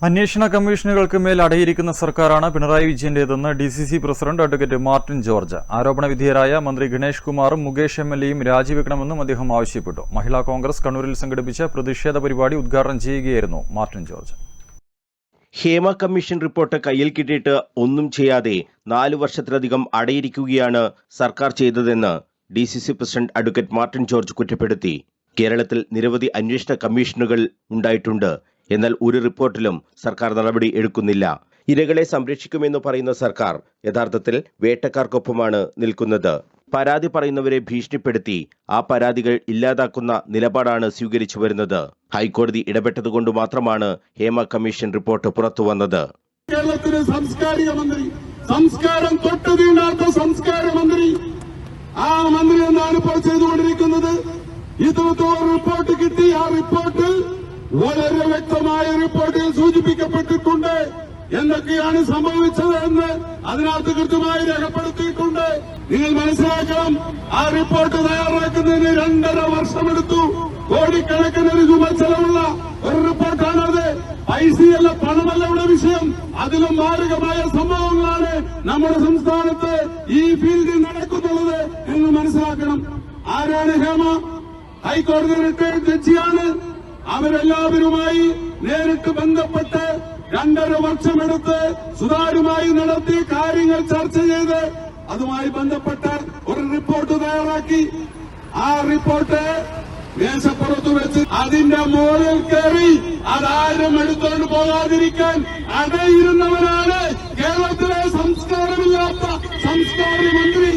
അന്വേഷണ കമ്മീഷനുകൾക്ക് മേൽ അടയിരിക്കുന്ന സർക്കാരാണ് പിണറായി വിജയന്റേതെന്ന് DCC president advocate Martin George. ആരോപണ വിധേയരായ മന്ത്രി ഗണേഷ് കുമാറും മുകേഷ് MLAയും രാജിവെക്കണമെന്നും അദ്ദേഹം ആവശ്യപ്പെട്ടു. മഹിളാ കോൺഗ്രസ് കണ്ണൂരിൽ സംഘടിപ്പിച്ച പ്രതിഷേധ പരിപാടി ഉദ്ഘാടനം ചെയ്യുകയായിരുന്നു മാർട്ടിൻ ജോർജ്. ഹേമ കമ്മീഷൻ റിപ്പോർട്ട് കയ്യിൽ കിട്ടിയിട്ട് ഒന്നും ചെയ്യാതെ 4 വർഷത്തിലധികം അടയിരിക്കുകയാണ് സർക്കാർ ചെയ്തതെന്ന് DCC president advocate Martin George കുറ്റപ്പെടുത്തി. കേരളത്തിൽ നിരവധി അന്വേഷണ കമ്മീഷനുകൾ ഉണ്ടായിട്ടുണ്ട്. എന്നാൽ ഒരു റിപ്പോർട്ടിലും സർക്കാർ നടപടി എടുക്കുന്നില്ല. ഇരകളെ സംരക്ഷിക്കുമെന്ന് പറയുന്ന സർക്കാർ യഥാർത്ഥത്തിൽ വേട്ടക്കാർക്കൊപ്പമാണ് നിൽക്കുന്നത്. പരാതി പറയുന്നവരെ ഭീഷണിപ്പെടുത്തി ആ പരാതികൾ ഇല്ലാതാക്കുന്ന നിലപാടാണ് സ്വീകരിച്ചു വരുന്നത്. ഹൈക്കോടതി ഇടപെട്ടതുകൊണ്ട് മാത്രമാണ് ഹേമ കമ്മീഷൻ റിപ്പോർട്ട് പുറത്തുവന്നത്. കേരളത്തിലെ സാംസ്കാരിക മന്ത്രി, സംസ്കാരം തൊട്ടുതീണ്ടാത്ത സംസ്കാര മന്ത്രി, ആ മന്ത്രി എന്താണ് ഇപ്പോൾ ചെയ്തുകൊണ്ടിരിക്കുന്നത്? ഇത്തരത്തിലുള്ള റിപ്പോർട്ട് കിട്ടി. ആ റിപ്പോർട്ടിൽ വളരെ വ്യക്തമായ റിപ്പോർട്ടിൽ സൂചിപ്പിക്കപ്പെട്ടിട്ടുണ്ട് എന്തൊക്കെയാണ് സംഭവിച്ചത് എന്ന്. അതിനകത്ത് കൃത്യമായി രേഖപ്പെടുത്തിയിട്ടുണ്ട്. നിങ്ങൾ മനസ്സിലാക്കണം, ആ റിപ്പോർട്ട് തയ്യാറാക്കുന്നതിന് 2.5 വർഷമെടുത്തു. കോടിക്കണക്കിന് രൂപ ചെലവുള്ള ഒരു റിപ്പോർട്ടാണത്. പൈസയല്ല, പണമല്ല ഇവിടെ വിഷയം. അതിലും മാരകമായ സംഭവങ്ങളാണ് നമ്മുടെ സംസ്ഥാനത്ത് ഈ ഫീൽഡിൽ നടക്കുന്നുള്ളത് എന്ന് മനസ്സിലാക്കണം. ആരാണ് ഹേമ? ഹൈക്കോടതി റിട്ടയർഡ് ജഡ്ജിയാണ്. അവരെല്ലാവരുമായി നേരിട്ട് ബന്ധപ്പെട്ട് 2.5 വർഷമെടുത്ത് സുതാര്യമായി നടത്തിയ കാര്യങ്ങൾ ചർച്ച ചെയ്ത് അതുമായി ബന്ധപ്പെട്ട് ഒരു റിപ്പോർട്ട് തയ്യാറാക്കി. ആ റിപ്പോർട്ട് മേശപ്പുറത്ത് വെച്ച് അതിന്റെ മുകളിൽ കയറി അതാരും എടുത്തുകൊണ്ട് പോകാതിരിക്കാൻ അടയിരുന്നവനാണ് കേരളത്തിലെ സംസ്കാരമില്ലാത്ത സംസ്കാര മന്ത്രി.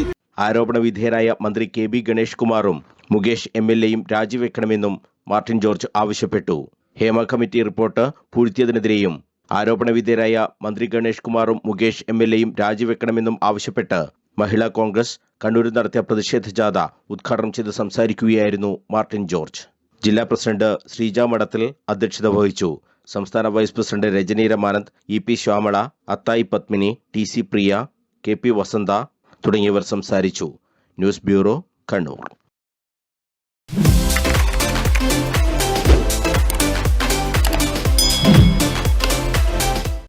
ആരോപണ വിധേയരായ മന്ത്രി KB ഗണേഷ് കുമാറും മുകേഷ് MLAയും രാജിവെക്കണമെന്നും മാർട്ടിൻ ജോർജ് ആവശ്യപ്പെട്ടു. ഹേമ കമ്മിറ്റി റിപ്പോർട്ട് പൂഴ്ത്തിയതിനെതിരെയും ആരോപണ വിധേയരായ മന്ത്രി ഗണേഷ് കുമാറും മുകേഷ് MLAയും രാജിവെക്കണമെന്നും ആവശ്യപ്പെട്ട് മഹിളാ കോൺഗ്രസ് കണ്ണൂരിൽ നടത്തിയ പ്രതിഷേധ ജാഥ ഉദ്ഘാടനം ചെയ്ത് സംസാരിക്കുകയായിരുന്നു മാർട്ടിൻ ജോർജ്. ജില്ലാ പ്രസിഡന്റ് ശ്രീജ മഠത്തിൽ അധ്യക്ഷത വഹിച്ചു. സംസ്ഥാന vice president Rajani Ramanand, EP Shyamala, Athayi Padmini, TC Priya, KP Vasantha തുടങ്ങിയവർ സംസാരിച്ചു. News bureau, Kannur.